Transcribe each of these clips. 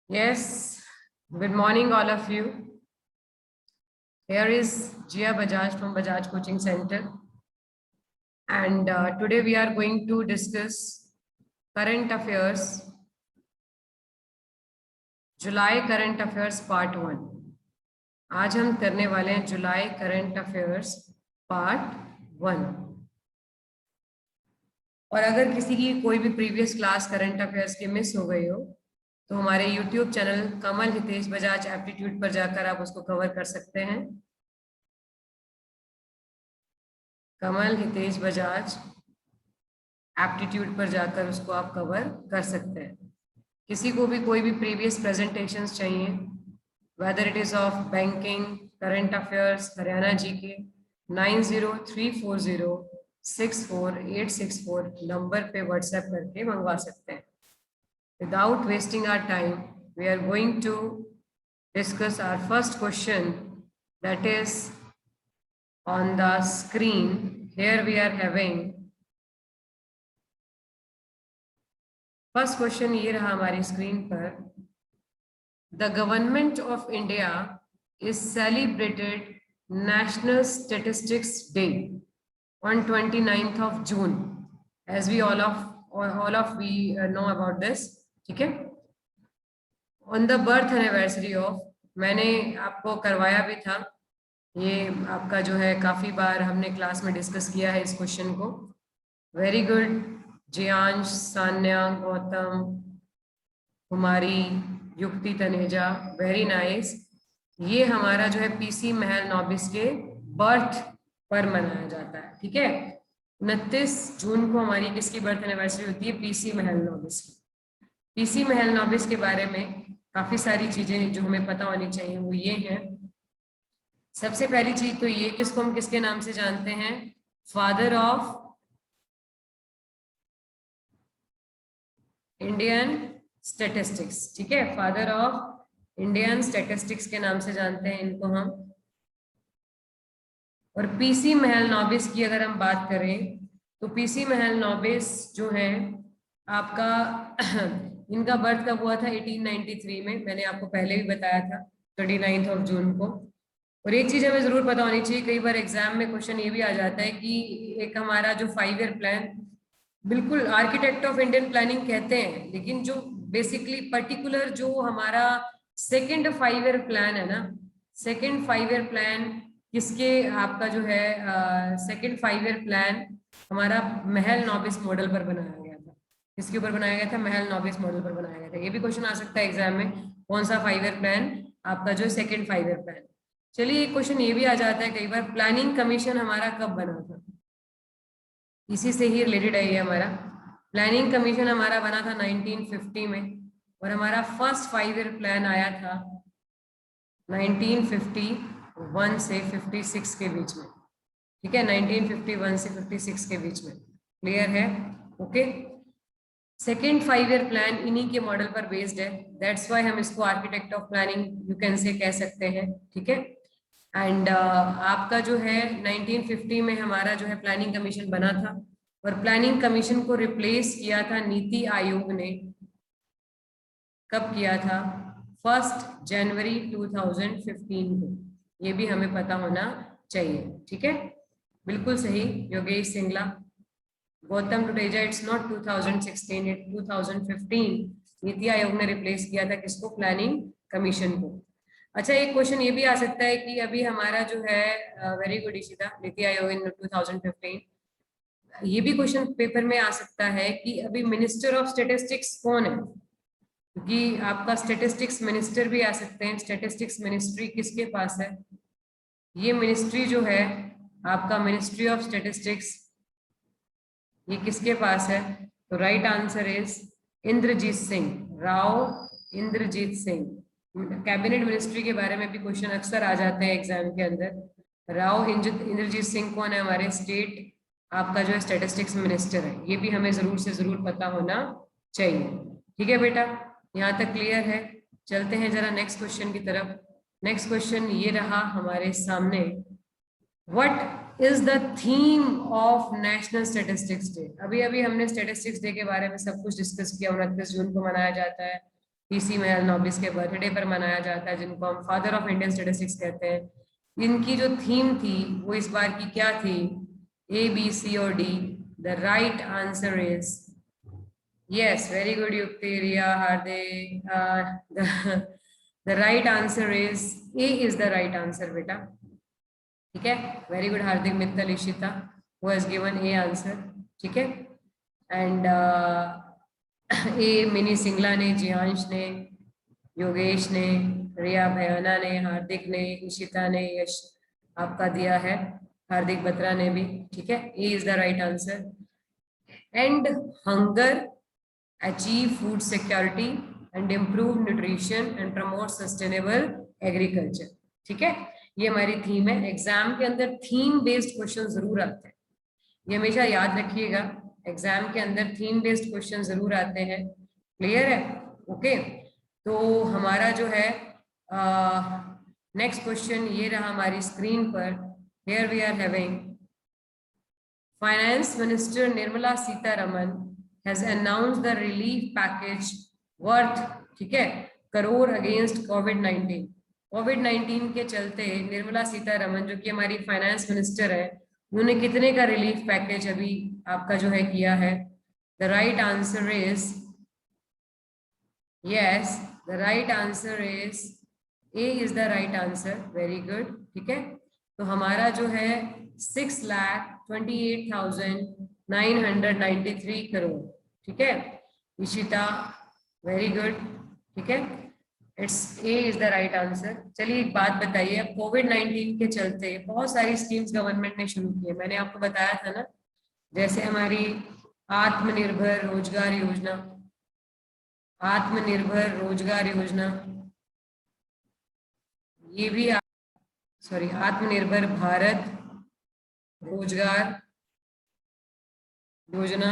Yes, good morning, all of you. Here is Jia Bajaj from Bajaj Coaching Center. And today we are going to discuss current affairs, July current affairs part 1. आज हम करने वाले हैं जुलाई current affairs part 1। और अगर किसी की कोई भी प्रीवियस क्लास करंट अफेयर्स की मिस हो गई हो तो हमारे YouTube चैनल कमल हितेश बजाज एप्टीट्यूड पर जाकर आप उसको कवर कर सकते हैं। कमल हितेश बजाज एप्टीट्यूड पर जाकर उसको आप कवर कर सकते हैं। किसी को भी कोई भी प्रीवियस प्रेजेंटेशंस चाहिए, whether it is of banking, current affairs, Haryana GK, 9034064864 number पे व्हाट्सएप करके मंगवा सकते हैं। Without wasting our time we are going to discuss our first question that is on the screen. Here we are having first question, ये रहा हमारी screen पर। The government of India is celebrated National Statistics Day on 29th of June, as we all of we know about this, ठीक है। On the birth anniversary of, मैंने आपको करवाया भी था, ये आपका जो है काफी बार हमने क्लास में डिस्कस किया है इस क्वेश्चन को। वेरी गुड जियांश, सान्या, गौतम, कुमारी, युक्ति, तनेजा, वेरी नाइस। ये हमारा जो है पीसी महल नॉबिस के बर्थ पर मनाया जाता है, ठीक है। 29 जून को हमारी किसकी बर्थ एनिवर्सरी होती है? पीसी महल नॉबिस की। पीसी महल नॉबिस के बारे में काफी सारी चीजें जो हमें पता होनी चाहिए वो ये है। सबसे पहली चीज तो ये, इसको हम किसके नाम से जानते हैं? फादर ऑफ इंडियन स्टैटिस्टिक्स, ठीक है। फादर ऑफ इंडियन स्टैटिस्टिक्स के नाम से जानते हैं इनको हम। और पीसी महल नॉबिस की अगर हम बात करें तो पीसी महल नॉबिस जो है आपका इनका बर्थ कब हुआ था? 1893 में। मैंने आपको पहले भी बताया था 29 ऑफ जून को। और एक चीज हमें जरूर पता होनी चाहिए, कई बार एग्जाम में क्वेश्चन ये भी आ जाता है कि एक हमारा जो 5 ईयर प्लान, बिल्कुल आर्किटेक्ट ऑफ इंडियन प्लानिंग कहते हैं, लेकिन जो बेसिकली पर्टिकुलर जो हमारा सेकंड 5 ईयर प्लान है ना, सेकंड 5 ईयर प्लान किसके आपका जो है सेकंड 5 ईयर प्लान हमारा महल नॉबिस मॉडल पर बनाया गया था। किसके ऊपर बनाया गया था? महल नॉबिस मॉडल पर बनाया गया था। ये भी क्वेश्चन आ सकता है एग्जाम में, कौन सा 5 ईयर प्लान आपका जो सेकंड 5 ईयर प्लान। चलिए एक क्वेश्चन ये भी आ जाता है कई बार, प्लानिंग कमीशन हमारा कब बना था? इसी से ही रिलेटेड है ये हमारा। प्लानिंग कमीशन हमारा बना था 1950 में, और हमारा फर्स्ट 5 ईयर प्लान आया था 1951 से 56 के बीच में, ठीक है। 1951 से 56 के बीच में, क्लियर है? ओके। सेकेंड 5 ईयर प्लान इन्हीं के मॉडल पर बेस्ड है, दैट्स वाई हम इसको architect of planning you can say कह सकते हैं, ठीक है। एंड आपका जो है 1950 में हमारा जो है प्लानिंग कमीशन बना था, और प्लानिंग कमीशन को रिप्लेस किया था नीति आयोग ने। कब किया था? 1 जनवरी 2015 को। ये भी हमें पता होना चाहिए, ठीक है। बिल्कुल सही Yogesh Singla. Gautam Tuteja, it's not 2016, it 2015 NITI Aayog ने रिप्लेस किया था किसको? प्लानिंग कमीशन को। अच्छा, एक क्वेश्चन ये भी आ सकता है कि अभी हमारा जो है वेरी गुड इशिता, नीति आयोग इन 2015, ये भी क्वेश्चन पेपर में आ सकता है कि अभी मिनिस्टर ऑफ स्टेटिस्टिक्स कौन है? क्योंकि आपका स्टेटिस्टिक्स मिनिस्टर भी आ सकते हैं। स्टेटिस्टिक्स मिनिस्ट्री किसके पास है? ये मिनिस्ट्री जो है आपका मिनिस्ट्री ऑफ स्टेटिस्टिक्स, ये किसके पास है? तो right answer is Inderjit Singh, Rao Inderjit Singh. Cabinet ministry के बारे में भी क्वेश्चन अक्सर आ जाते हैं एग्जाम के अंदर। राव इंद्रजीत सिंह कौन है? हमारे स्टेट आपका जो है स्टेटिस्टिक्स मिनिस्टर है। ये भी हमें जरूर से जरूर पता होना चाहिए, ठीक है बेटा। यहाँ तक क्लियर है? चलते हैं जरा नेक्स्ट क्वेश्चन की तरफ। नेक्स्ट क्वेश्चन ये रहा हमारे सामने, what is the theme of national statistics day? अभी अभी हमने स्टेटिस्टिक्स डे के बारे में सब कुछ डिस्कस किया। 29 जून को मनाया जाता है, पीसी महल नोबिस के बर्थडे पर मनाया जाता है, जिनको हम फादर ऑफ इंडियन स्टैटिस्टिक्स कहते हैं। इनकी जो थीम थी वो इस बार की क्या थी? ए, बी, सी और D. The right answer is, yes, very good Yukti, Riya, Hardik. The right answer is A, is the right answer बेटा। ठीक है, very good Hardik, Mittal, Ishita, who has given a answer. ठीक है, एंड ए मिनी सिंगला ने, जियांश ने, योगेश ने, रिया भयाना ने, हार्दिक ने, इशिता ने, यश आपका दिया है, हार्दिक बत्रा ने भी। ठीक है, A is the right answer. And hunger, achieve food security and improve nutrition and promote sustainable agriculture. ठीक है, ये हमारी थीम है। एग्जाम के अंदर थीम बेस्ड क्वेश्चन जरूर आते हैं, ये हमेशा याद रखिएगा। एग्जाम के अंदर थीम बेस्ड क्वेश्चन जरूर आते हैं। क्लियर है? ओके, तो हमारा जो है नेक्स्ट क्वेश्चन ये रहा हमारी स्क्रीन पर। Here we are having finance minister Nirmala Sitharaman has announced the relief package worth, ठीक है, करोड़ अगेंस्ट कोविड-19। कोविड-19 के चलते निर्मला सीतारमन जो कि हमारी फाइनेंस मिनिस्टर है, उन्होंने कितने का रिलीफ पैकेज अभी आपका जो है किया है? The right answer is yes, the right answer is A, is the right answer. Very good. ठीक है, तो हमारा जो है 6,28,993 करोड़। ठीक है, इशिता, वेरी गुड। ठीक है, it's a is the right answer. चलिए एक बात बताइए, अब कोविड-19 के चलते बहुत सारी स्कीम्स गवर्नमेंट ने शुरू की है। मैंने आपको बताया था ना, जैसे हमारी आत्मनिर्भर रोजगार योजना, आत्मनिर्भर रोजगार योजना, ये भी सॉरी आत्मनिर्भर भारत रोजगार योजना,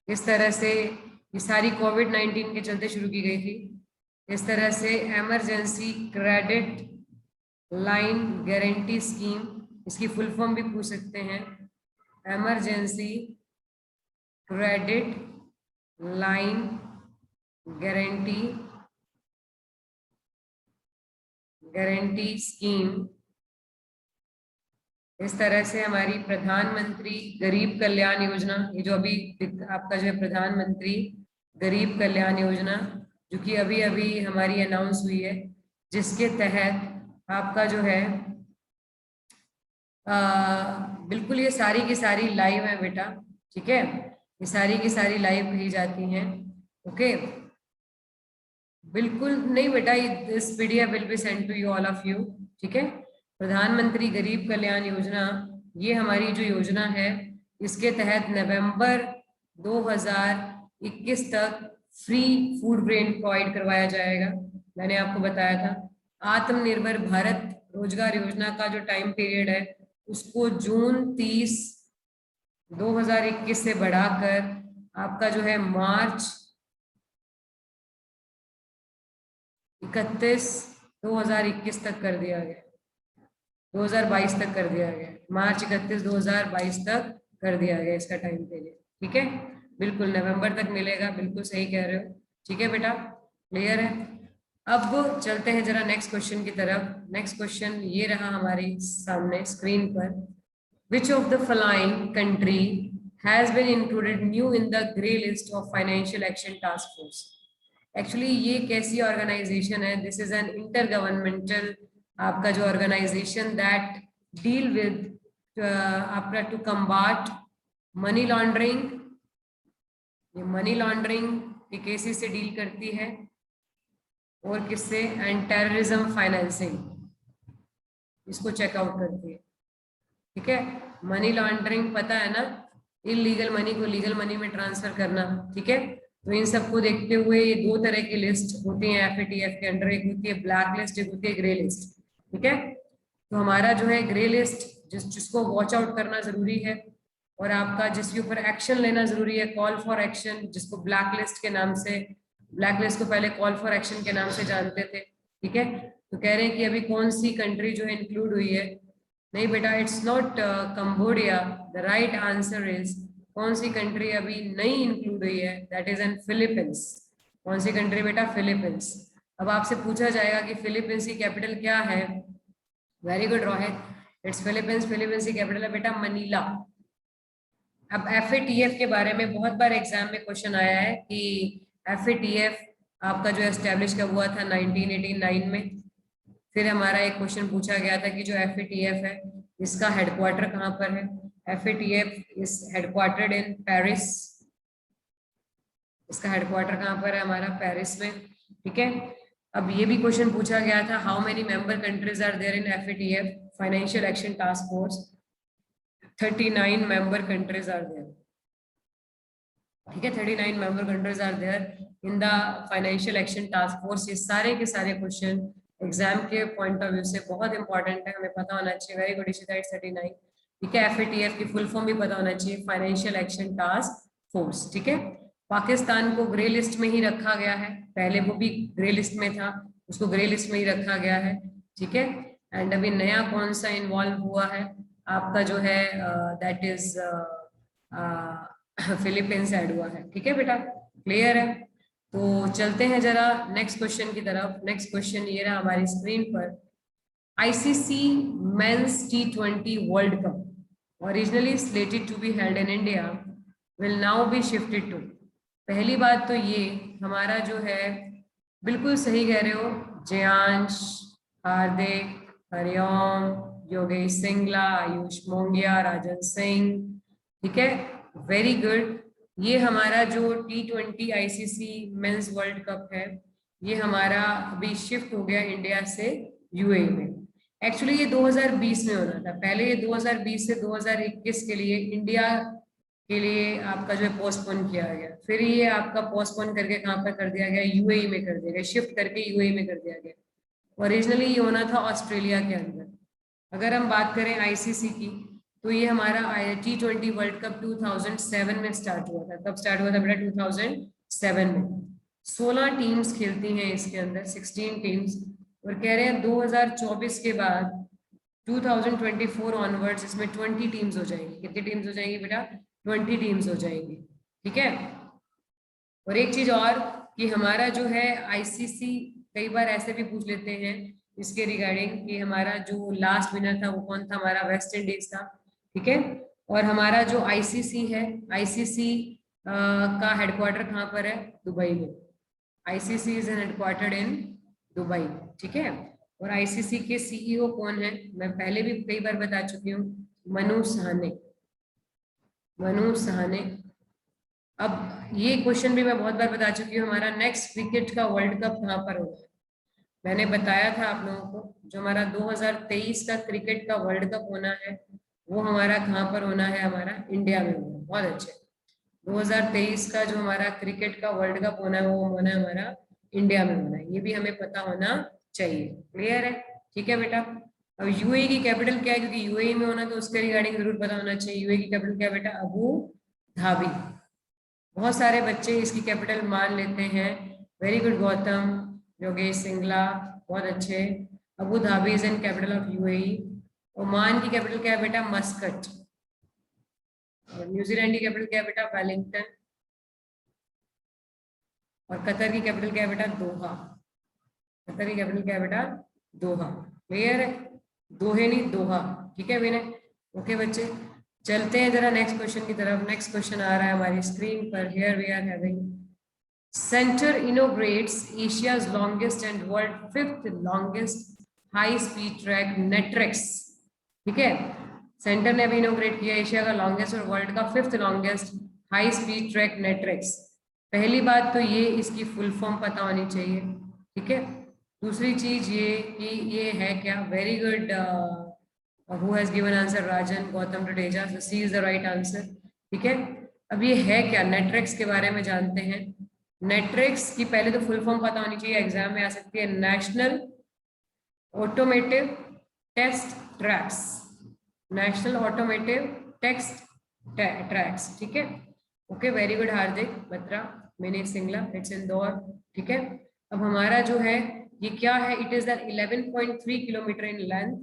इस तरह से ये सारी कोविड-19 के चलते शुरू की गई थी। इस तरह से emergency credit line guarantee scheme, इसकी फुल फॉर्म भी पूछ सकते हैं, emergency credit line guarantee scheme. इस तरह से हमारी प्रधानमंत्री गरीब कल्याण योजना, ये जो अभी आपका जो है प्रधानमंत्री गरीब कल्याण योजना, जो कि अभी अभी हमारी अनाउंस हुई है, जिसके तहत आपका जो है बिल्कुल ये सारी की सारी लाइव है बेटा। ठीक है, ये सारी की सारी लाइव कही जाती हैं। ओके, बिल्कुल नहीं बेटा, this PDF will be send to you all of you. ठीक है, प्रधानमंत्री गरीब कल्याण योजना, ये हमारी जो योजना है, इसके तहत नवंबर 2021 तक फ्री फूड ग्रेन प्रोवाइड करवाया जाएगा। मैंने आपको बताया था आत्मनिर्भर भारत रोजगार योजना का जो टाइम पीरियड है, उसको जून 30, 2021 से बढ़ाकर आपका जो है मार्च 31, 2021 तक कर दिया गया, 2022 तक कर दिया गया, मार्च 31, 2022 तक कर दिया गया इसका टाइम पीरियड। ठीक है, बिल्कुल नवंबर तक मिलेगा, बिल्कुल सही कह रहे हो। ठीक है बेटा, क्लियर है? अब चलते हैं जरा नेक्स्ट क्वेश्चन की तरफ। नेक्स्ट क्वेश्चन ये रहा हमारे सामने स्क्रीन पर। Which of the following country has been included new in the grey list of financial action task force? Actually ये कैसी ऑर्गेनाइजेशन है? This is an intergovernmental आपका जो ऑर्गेनाइजेशन दैट डील विद आपका टू कम्बाट मनी लॉन्ड्रिंग। ये money laundering के cases से deal करती है, और किससे? एंड टेररिज्म फाइनेंसिंग, इसको चेकआउट करती है। ठीक है, मनी लॉन्ड्रिंग पता है ना, इलीगल मनी को लीगल मनी में ट्रांसफर करना। ठीक है, तो इन सबको देखते हुए ये दो तरह की लिस्ट होती है एफएटीएफ के अंडर, एक होती है ब्लैक लिस्ट, एक होती है ग्रे लिस्ट। ठीक है, तो हमारा जो है ग्रे लिस्ट जिसको वॉच आउट करना जरूरी है, और आपका जिसके ऊपर एक्शन लेना जरूरी है, कॉल फॉर एक्शन, जिसको ब्लैक लिस्ट के नाम से, ब्लैक लिस्ट को पहले कॉल फॉर एक्शन के नाम से जानते थे। ठीक है, तो कह रहे हैं कि अभी कौन सी कंट्री जो है इंक्लूड हुई है? नहीं बेटा, it's not Cambodia. The right answer is, कौन सी कंट्री अभी नहीं इंक्लूड हुई है? That is N Philippines. कौन सी कंट्री बेटा? फिलीपींस। अब आपसे पूछा जाएगा कि फिलीपींस की कैपिटल क्या है? Very good Rohit, it's Philippines. Philippines की कैपिटल है बेटा मनीला। अब FATF के बारे में बहुत बार एग्जाम में क्वेश्चन आया है कि FATF आपका जो एस्टेब्लिश कब हुआ था? 1989 में। फिर हमारा एक क्वेश्चन पूछा गया था कि जो FATF है इसका हेडक्वार्टर कहाँ पर है? FATF is headquartered in Paris. इसका हेडक्वार्टर कहाँ पर है? हमारा पेरिस में। ठीक है। अब ये भी क्वेश्चन पूछा गया था, how many member countries are there in FATF financial action task force? 39 member countries are there. ठीक है, 39 member countries are there in the financial action task force। ये सारे के सारे क्वेश्चन एग्जाम के पॉइंट ऑफ व्यू से बहुत important है, हमें पता होना चाहिए। Very good Ishita, 39। ठीक है, FATF की फुल फॉर्म भी पता होना चाहिए, फाइनेंशियल एक्शन टास्क फोर्स। ठीक है, पाकिस्तान को ग्रे लिस्ट में ही रखा गया है, पहले वो भी ग्रे लिस्ट में था, उसको ग्रे लिस्ट में ही रखा गया है। ठीक है, एंड अभी नया कौन सा इन्वॉल्व हुआ है आपका जो है दैट इज फिलीपींस ऐड हुआ है। ठीक है बेटा, क्लियर है? तो चलते हैं जरा नेक्स्ट क्वेश्चन की तरफ। नेक्स्ट क्वेश्चन ये रहा हमारी स्क्रीन पर। ICC men's T20 world cup originally slated to be held in India will now be shifted to. पहली बात तो ये हमारा जो है, बिल्कुल सही कह रहे हो जयांश, हार्दिक, हरिओम, योगेश सिंगला, आयुष मोंगिया, राजन सिंह। ठीक है, वेरी गुड। ये हमारा जो T20 ICC mains world cup है, ये हमारा अभी शिफ्ट हो गया इंडिया से UAE में। एक्चुअली ये 2020 में होना था, पहले ये 2020 से 2021 के लिए इंडिया के लिए आपका जो है पोस्टपोन किया गया, फिर ये आपका पोस्टपोन करके कहाँ पर कर दिया गया? UAE में कर दिया गया, शिफ्ट करके UAE में कर दिया गया। ओरिजिनली ये होना था ऑस्ट्रेलिया के अंदर। अगर हम बात करें ICC की, तो ये हमारा T20 वर्ल्ड कप 2007 में स्टार्ट हुआ था। कब स्टार्ट हुआ था बेटा? 2007 में। 16 टीम्स खेलती हैं इसके अंदर, 16 टीम्स। और कह रहे हैं 2024 के बाद 2024 ऑनवर्ड्स इसमें 20 टीम्स हो जाएंगी। कितनी टीम्स हो जाएंगी बेटा? 20 टीम्स हो जाएंगी। ठीक है, और एक चीज और कि हमारा जो है ICC कई बार ऐसे भी पूछ लेते हैं इसके रिगार्डिंग कि हमारा जो लास्ट विनर था वो कौन था? हमारा वेस्ट इंडीज था। ठीक है, और हमारा जो ICC है, ICC का हेडक्वार्टर कहाँ पर है? दुबई में। ICC is headquartered in Dubai. ठीक है, और ICC के CEO कौन है? मैं पहले भी कई बार बता चुकी हूँ, मनु सहाने। मनु सहाने। अब ये क्वेश्चन भी मैं बहुत बार बता चुकी हूँ, हमारा नेक्स्ट क्रिकेट का वर्ल्ड कप कहाँ पर होगा? मैंने बताया था आप लोगों को, जो हमारा 2023 का क्रिकेट का वर्ल्ड कप होना है वो हमारा कहाँ पर होना है? हमारा इंडिया में होना है। बहुत अच्छे, 2023 का जो हमारा क्रिकेट का वर्ल्ड कप होना है वो होना है हमारा इंडिया में होना है, ये भी हमें पता होना चाहिए। क्लियर है? ठीक है बेटा। अब UAE की कैपिटल क्या है? क्योंकि UAE में होना तो उसके रिगार्डिंग जरूर पता होना चाहिए। UAE की कैपिटल क्या है बेटा? Abu Dhabi. बहुत सारे बच्चे इसकी कैपिटल मान लेते हैं। वेरी गुड गौतम, योगेश सिंगला, बहुत अच्छे। Abu Dhabi is in capital of UAE। Oman की कैपिटल क्या है बेटा? मस्कट। न्यूजीलैंड की कैपिटल क्या है बेटा? वेलिंगटन। और कतर की कैपिटल क्या है बेटा? दोहा। कतर की कैपिटल क्या है बेटा? दोहा। क्लियर है? दोहे नहीं, दोहा। ठीक है विनय? ओके बच्चे, चलते हैं जरा नेक्स्ट क्वेश्चन की तरफ। नेक्स्ट क्वेश्चन आ रहा है हमारी स्क्रीन पर। Here we are having centre inaugurates Asia's longest and world 5th longest high speed track NATRAX. ठीक है, सेंटर ने अभी इनोग्रेट किया एशिया का लॉन्गेस्ट और वर्ल्ड का 5th longest high speed track NATRAX. पहली बात तो ये इसकी फुल फॉर्म पता होनी चाहिए। ठीक है, दूसरी चीज ये कि ये है क्या? Very good, who has given answer? Rajan Gautam Tadeja, so C is the right answer. ठीक है, अब ये है क्या? नेट्रेक्स के बारे में जानते हैं। नेट्रिक्स की पहले तो फुल फॉर्म पता होनी चाहिए, एग्जाम में आ सकती है, national automotive test tracks. National automotive test tracks. ठीक है, okay, very good Hardik Batra, Mini Singla, it's Indore. ठीक है, अब हमारा जो है ये क्या है? It is 11.3 kilometre in length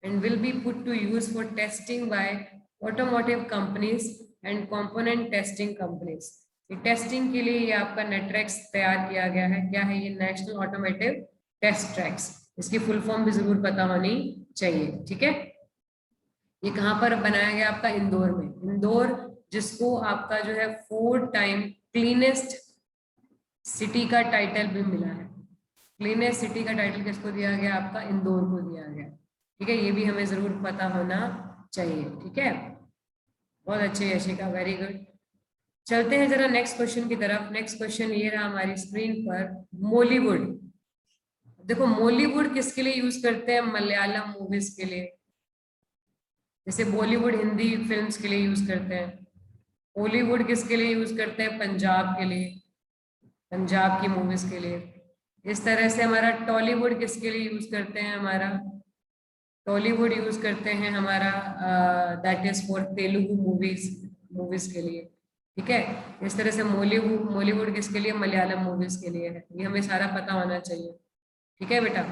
and will be put to use for testing by automotive companies and component testing companies. ये टेस्टिंग के लिए ये आपका नेट्रेक्स तैयार किया गया है। क्या है ये? National automotive test tracks. इसकी फुल फॉर्म भी जरूर पता होनी चाहिए, ठीक है। ये कहाँ पर बनाया गया? आपका इंदौर में। इंदौर जिसको आपका जो है 4 टाइम क्लीनेस्ट सिटी का टाइटल भी मिला है। क्लीनेस्ट सिटी का टाइटल किसको दिया गया? आपका इंदौर को दिया गया, ठीक है। ये भी हमें जरूर पता होना चाहिए, ठीक है। बहुत अच्छे यशिका, वेरी गुड। चलते हैं जरा नेक्स्ट क्वेश्चन की तरफ। नेक्स्ट क्वेश्चन ये रहा हमारी स्क्रीन पर, मॉलीवुड। देखो मॉलीवुड किसके लिए यूज करते हैं? मलयालम मूवीज के लिए। जैसे बॉलीवुड हिंदी फिल्म्स के लिए यूज करते हैं। हॉलीवुड किसके लिए यूज करते हैं? पंजाब के लिए, पंजाब की मूवीज के लिए। इस तरह से हमारा टॉलीवुड किसके लिए यूज करते हैं? हमारा टॉलीवुड यूज करते हैं हमारा that is for Telugu movies के लिए, ठीक है। इस तरह से मॉलीवुड किसके लिए? मलयालम मूवीज के लिए है। ये हमें सारा पता होना चाहिए, ठीक है बेटा।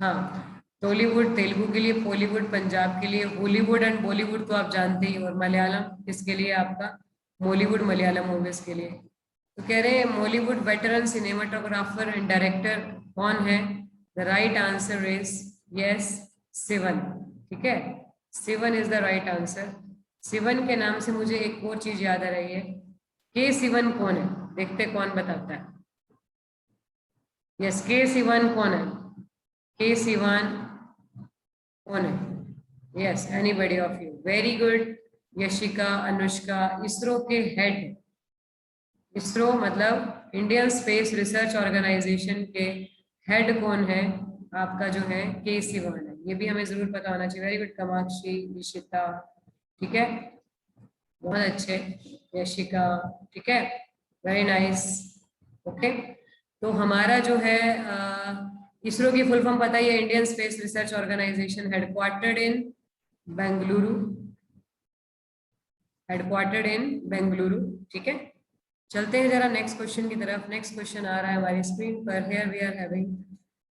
हाँ, टॉलीवुड तेलुगु के लिए, बॉलीवुड पंजाब के लिए, हॉलीवुड एंड बॉलीवुड तो आप जानते ही, और मलयालम किसके लिए? आपका मॉलीवुड मलयालम मूवीज के लिए। तो कह रहे हैं Mollywood veteran cinematographer and director कौन है? The right answer is yes, Sivan, ठीक है। Sivan is the right answer. Sivan के नाम से मुझे एक और चीज याद आ रही है। के सिवन कौन है? देखते कौन बताता है। यस, के सिवन कौन है? के सिवन कौन है? Yes, anybody of you? Very good Yashika, Anushka. ISRO के हेड, इसरो मतलब इंडियन स्पेस रिसर्च ऑर्गेनाइजेशन के हेड कौन है? आपका जो है के सिवन है। ये भी हमें जरूर पता होना चाहिए। वेरी गुड कामाक्षी, निशिता, ठीक है, बहुत अच्छे यशिका, ठीक है, वेरी नाइस, ओके। तो हमारा जो है इसरो की फुल फॉर्म पता ही है, Indian space research organisation, headquartered in Bengaluru, headquartered in Bengaluru, ठीक है। चलते हैं जरा नेक्स्ट क्वेश्चन की तरफ। नेक्स्ट क्वेश्चन आ रहा है हमारी स्क्रीन पर। Here we are having,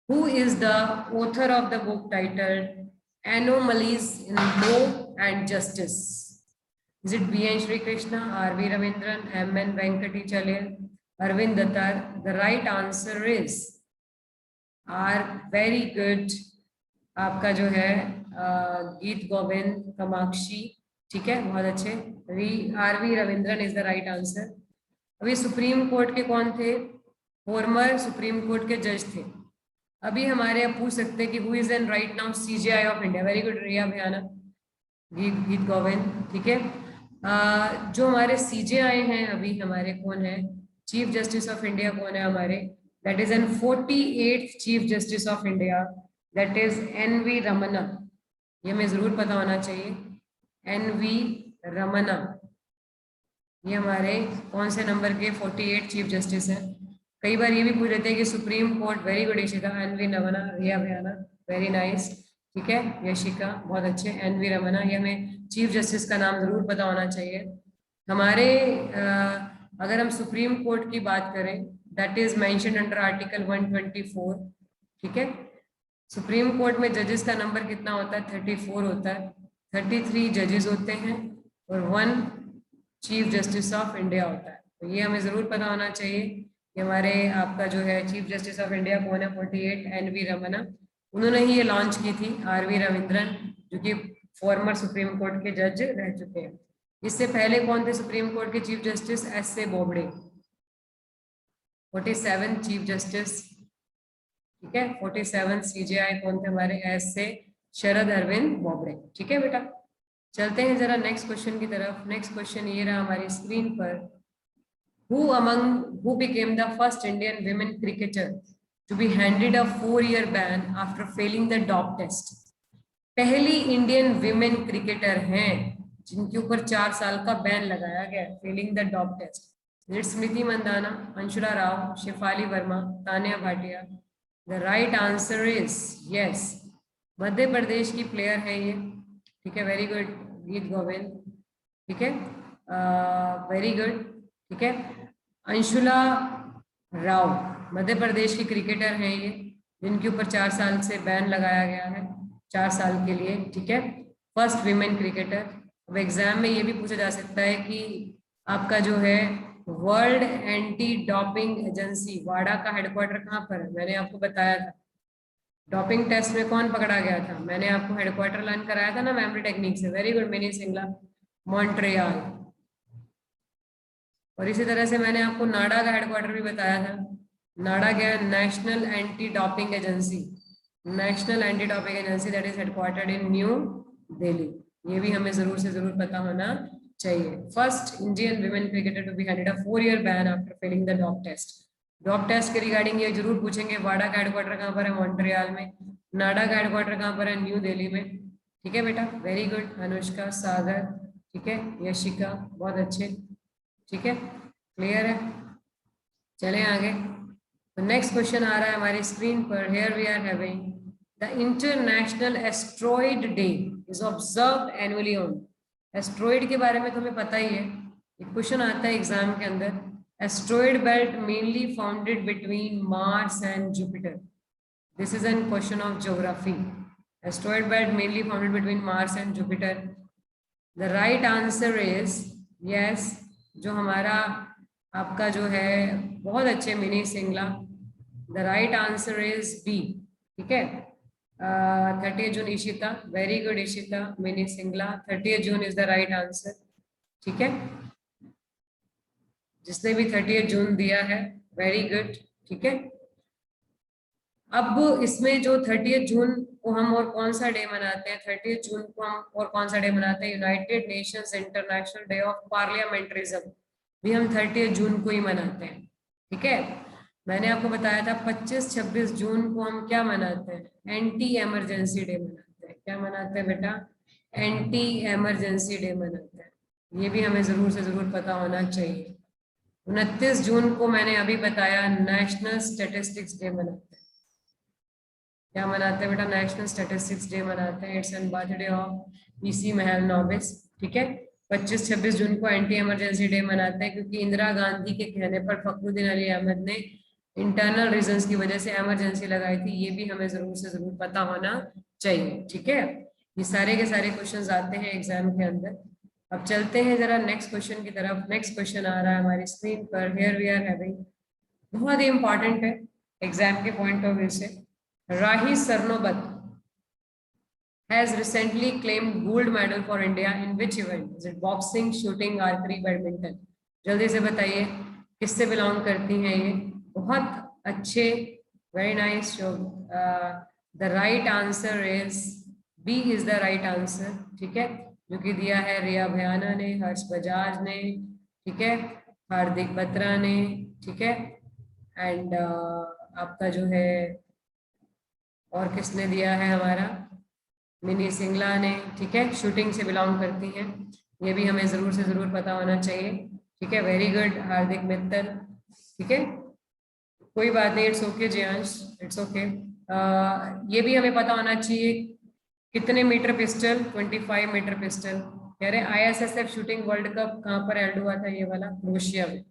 who is the author of the book titled anomalies in law and justice? Is it B.N. Shri Krishna, R.V. Ravindran, M.N. Venkatachalya, Arvind Dattar? The right answer is R. Very good. आपका जो है गीत गोविंद, कामाक्षी, ठीक है, बहुत अच्छे। R.V. Ravindran is the right answer. अभी supreme court के कौन थे? फॉर्मर सुप्रीम कोर्ट के जज थे। अभी हमारे अब पूछ सकते हैं कि who is an right now CJI of India? Very good Riya Bhayana, Geet Govind, ठीक है। जो हमारे CJI हैं अभी हमारे कौन है? चीफ जस्टिस ऑफ इंडिया कौन है हमारे? That is an 48th chief justice of India, that is NV Ramana. ये हमें जरूर पता होना चाहिए, NV रमन्ना। ये हमारे कौन से नंबर के 48 चीफ जस्टिस हैं? कई बार ये भी पूछ लेते हैं कि supreme court, very good Yashika, NV Ramana, Riya Bhayana, very nice, ठीक है, यशिका, बहुत अच्छे, NV रमन्ना। ये हमें चीफ जस्टिस का नाम जरूर पता होना चाहिए हमारे। अगर हम सुप्रीम कोर्ट की बात करें, that is mentioned under article 124, ठीक है। सुप्रीम कोर्ट में जजेस का नंबर कितना होता है? 34 होता है। 33 जजेस होते हैं और 1 चीफ जस्टिस ऑफ इंडिया होता है। तो ये हमें जरूर पता होना चाहिए कि हमारे आपका जो है चीफ जस्टिस ऑफ इंडिया कौन है? 48 NV रमन्ना। उन्होंने ही ये लॉन्च की थी। RV रविंद्रन जो कि फॉर्मर सुप्रीम कोर्ट के जज रह चुके हैं। इससे पहले कौन थे सुप्रीम कोर्ट के chief justice? S.A. Bobde, 47 chief justice, ठीक है। 47 CJI कौन थे हमारे? S.A. शरद अरविंद बोबड़े, ठीक है बेटा। चलते हैं जरा नेक्स्ट क्वेश्चन की तरफ। नेक्स्ट क्वेश्चन ये रहा हमारी स्क्रीन पर, who became the first Indian women cricketer to be handed a 4-year ban after failing the dope test? पहली इंडियन विमेन क्रिकेटर हैं जिनके ऊपर 4 साल का बैन लगाया गया, failing the dope test. Smriti Mandhana, Anshula Rao, Shafali Verma, Tania Bhatia? The right answer is yes, Madhya Pradesh की player है ये, ठीक है, वेरी गुड गीत गोविंद, ठीक है, वेरी गुड, ठीक है। अंशुला राव मध्य प्रदेश की क्रिकेटर हैं ये, जिनके ऊपर 4 साल से बैन लगाया गया है, 4 साल के लिए, ठीक है, फर्स्ट विमेन क्रिकेटर। अब एग्जाम में ये भी पूछा जा सकता है कि आपका जो है वर्ल्ड एंटी डोपिंग एजेंसी, वाडा का हेडक्वार्टर कहाँ पर है? मैंने आपको बताया था। डोपिंग टेस्ट में कौन पकड़ा गया था? मैंने आपको हेडक्वार्टर लर्न कराया था ना मेमोरी टेक्निक से। Very good mini Singla, Montreal. और इसी तरह से मैंने आपको नाडा का हेडक्वार्टर भी बताया था। नाडा क्या है? National anti doping agency, national anti doping agency that is headquartered in New Delhi. ये भी हमें जरूर से जरूर पता होना चाहिए। First Indian women cricketer to be handed a 4-year ban after failing the dope test. Dope test के रिगार्डिंग ये जरूर पूछेंगे। वाडा का हेडक्वार्टर कहाँ पर है? मॉन्ट्रियल में। नाडा का हेडक्वार्टर कहाँ पर है? न्यू दिल्ली में। ठीक है बेटा, वेरी गुड। अनुष्का, सागर, ठीक है, यशिका, बहुत अच्छे। ठीक है, क्लियर है। चले आगे। तो नेक्स्ट क्वेश्चन आ रहा है हमारी स्क्रीन पर। Here we are having the international asteroid day is observed annually on. Asteroid के बारे में तुम्हें पता ही है, एक क्वेश्चन आता है एग्जाम के अंदर। Asteroid belt mainly founded between Mars and Jupiter. This is an question of geography. Asteroid belt mainly founded between Mars and Jupiter. The right answer is yes, जो हमारा आपका जो है बहुत अच्छे Mini Singla, the right answer is B. ठीक है, 30 जून Ishita, very good Ishita, Mini Singla 30 June is the right answer. ठीक है, जिसने भी 30 जून दिया है, वेरी गुड। ठीक है, अब इसमें जो 30 जून को हम और कौन सा डे मनाते हैं? 30 जून को हम और कौन सा डे मनाते हैं? United Nations international day of parliamentarism भी हम 30 जून को ही मनाते हैं। ठीक है, मैंने आपको बताया था 25-26 जून को हम क्या मनाते हैं? एंटी एमरजेंसी डे मनाते हैं। क्या मनाते हैं बेटा? एंटी एमरजेंसी डे मनाते हैं। ये भी हमें जरूर से जरूर पता होना चाहिए। 29 जून को मैंने अभी बताया नेशनल स्टेटिस्टिक्स डे मनाते हैं। क्या मनाते हैं बेटा? नेशनल स्टैटिस्टिक्स डे मनाते हैं। It's an birthday of PC महल नोबिस। ठीक है, 25-26 जून को एंटी इमरजेंसी डे मनाते हैं क्योंकि इंदिरा गांधी के कहने पर फखरुद्दीन अली अहमद ने इंटरनल रीजंस की वजह से इमरजेंसी लगाई थी। ये भी हमें जरूर से जरूर पता होना चाहिए। ठीक है, ये सारे के सारे क्वेश्चन आते हैं एग्जाम के अंदर। अब चलते हैं जरा नेक्स्ट क्वेश्चन की तरफ। नेक्स्ट क्वेश्चन आ रहा है हमारी स्क्रीन पर। हियर वी आर हैविंग, बहुत ही इंपॉर्टेंट है एग्जाम के पॉइंट ऑफ व्यू से। Rahi Sarnobat has recently claimed gold medal for India in which event? Is it boxing, shooting, archery, badminton? जल्दी से बताइए किससे बिलोंग करती हैं ये? बहुत अच्छे, very nice. The right answer is B, is the right answer. ठीक है, जो कि दिया है रिया भयाना ने, हर्ष बजाज ने, ठीक है, हार्दिक बत्रा ने, ठीक है, एंड आपका जो है और किसने दिया है? हमारा मिनी सिंगला ने। ठीक है, शूटिंग से बिलोंग करती हैं, ये भी हमें जरूर से जरूर पता होना चाहिए। ठीक है, वेरी गुड हार्दिक मित्तल। ठीक है, कोई बात नहीं, it's okay Jiyansh, it's okay. ये भी हमें पता होना चाहिए कितने मीटर पिस्टल? 25 metre pistol. कह रहे आईएसएसएफ शूटिंग वर्ल्ड कप कहाँ पर हेल्ड हुआ था? ये वाला क्रोशिया में,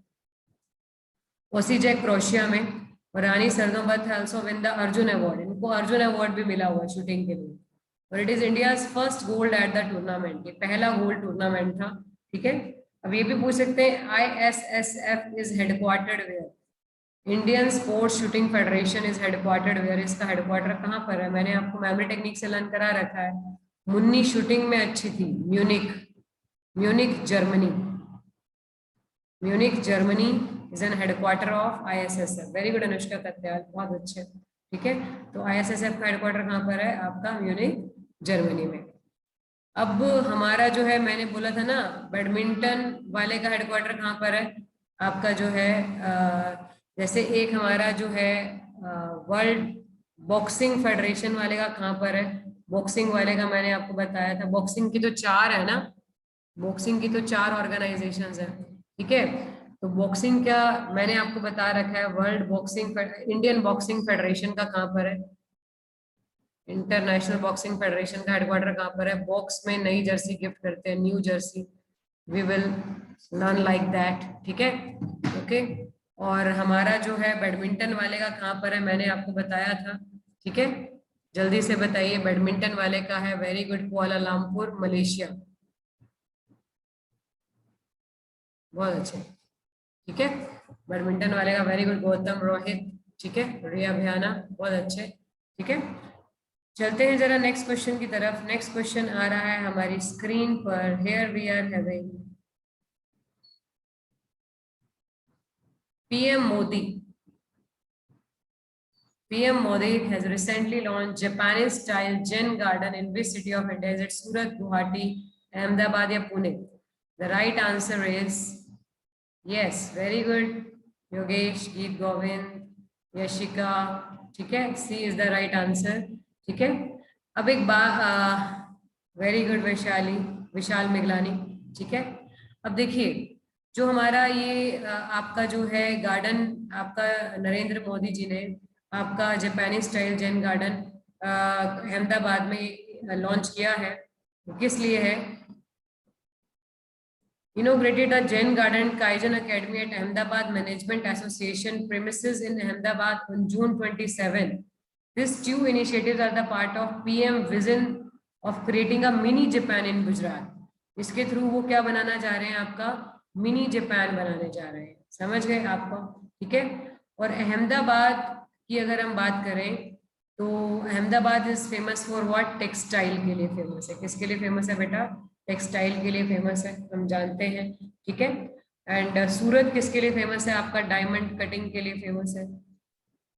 ओसीजेक क्रोशिया में। और रानी सरनोबत है also win the Arjun award. इनको अर्जुन अवार्ड भी मिला हुआ शूटिंग के लिए। और it is India first gold at the tournament, ये पहला गोल्ड टूर्नामेंट था। ठीक है, अब ये भी पूछ सकते हैं ISSF is headquartered where? Indian sports shooting federation is headquartered where? इसका हेडक्वार्टर कहाँ पर है? मैंने आपको मेमोरी टेक्निक से लर्न करा रखा है। मुन्नी शूटिंग में अच्छी थी, Munich, Munich Germany. Munich Germany is an headquarter of ISSF. Very good Anushka Katyal, बहुत अच्छे। ठीक है, तो आईएसएसएफ का हेडक्वार्टर कहाँ पर है? आपका म्यूनिक जर्मनी में। अब हमारा जो है, मैंने बोला था ना बैडमिंटन वाले का हेडक्वार्टर कहाँ पर है? आपका जो है जैसे एक हमारा जो है वर्ल्ड बॉक्सिंग फेडरेशन वाले का कहाँ पर है? बॉक्सिंग वाले का मैंने आपको बताया था। बॉक्सिंग की तो 4 है ना, बॉक्सिंग की तो 4 ऑर्गेनाइजेशंस है। ठीक है, तो बॉक्सिंग क्या मैंने आपको बता रखा है, world boxing, Indian boxing federation का कहाँ पर है? इंटरनेशनल बॉक्सिंग फेडरेशन का हेडक्वार्टर कहाँ पर है? बॉक्स में नई जर्सी गिफ्ट करते हैं, new jersey. We will learn like that. ठीक है, ओके। और हमारा जो है बैडमिंटन वाले का कहाँ पर है? मैंने आपको बताया था। ठीक है, जल्दी से बताइए बैडमिंटन वाले का है, वेरी गुड, कुआलालंपुर, मलेशिया। बहुत अच्छे। ठीक है, बैडमिंटन वाले का वेरी गुड गौतम रोहित, ठीक है, रिया भयाना, बहुत अच्छे, ठीक है। चलते हैं जरा नेक्स्ट क्वेश्चन की तरफ। नेक्स्ट क्वेश्चन आ रहा है हमारी स्क्रीन पर। Here we are having PM Modi. PM Modi has recently launched Japanese style Zen garden in which city of India? Is it Surat, Guwahati, Ahmedabad या Pune? The right answer is yes, very good. Yogesh, Geet Govind, Yashika, ठीक है, C is the right answer, ठीक है। अब एक बात, very good Vaishali, विशाल मिगलानी, ठीक है। अब देखिए, जो हमारा ये आपका जो है गार्डन, आपका नरेंद्र मोदी जी ने आपका Japanese style Jain garden Ahmedabad में लॉन्च किया है, किस लिए है? Inaugurated a Jain Garden Kaizen Academy at Ahmedabad Management Association premises in Ahmedabad on June 27. These two initiatives are the part of PM vision of creating a mini Japan in Gujarat. इसके through वो क्या बनाना चाह रहे हैं? आपका mini Japan बनाने जा रहे हैं, समझ गए आपको, ठीक है। और अहमदाबाद की अगर हम बात करें तो Ahmedabad is famous for what? Textile के लिए फेमस है। किसके लिए फेमस है बेटा? टेक्सटाइल के लिए फेमस है, हम जानते हैं, ठीक है। एंड सूरत किसके लिए फेमस है? आपका डायमंड कटिंग के लिए फेमस है।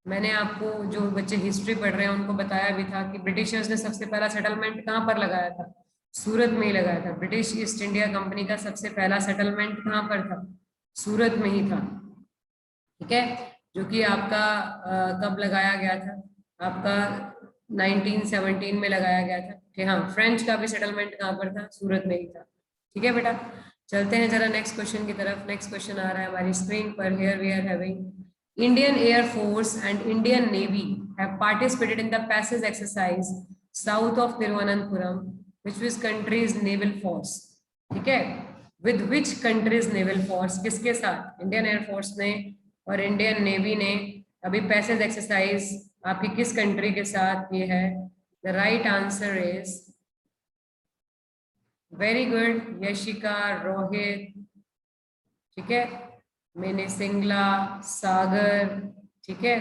मैंने आपको, जो बच्चे हिस्ट्री पढ़ रहे हैं उनको बताया भी था कि ब्रिटिशर्स ने सबसे पहला सेटलमेंट कहाँ पर लगाया था? सूरत में ही लगाया था। ब्रिटिश ईस्ट इंडिया कंपनी का सबसे पहला सेटलमेंट कहाँ पर था? सूरत में ही था, ठीक है। जो कि आपका कब लगाया गया था? आपका 1917 में लगाया गया था कि हाँ, फ्रेंच का भी सेटलमेंट कहाँ पर था? सूरत में ही था, ठीक है बेटा। चलते हैं जरा नेक्स्ट क्वेश्चन की तरफ। नेक्स्ट क्वेश्चन आ रहा है हमारी स्क्रीन पर। Here we are having Indian air force and Indian navy have participated in the passage exercise south of Thiruvananthapuram which is countries naval force, ठीक है। With which countries naval force, किसके साथ? Indian air force ने और Indian navy ने अभी passage exercise आपकी किस कंट्री के साथ ये है? The right answer is very good Yashika, Rohit, ठीक है, मैंने सिंगला, सागर, ठीक है,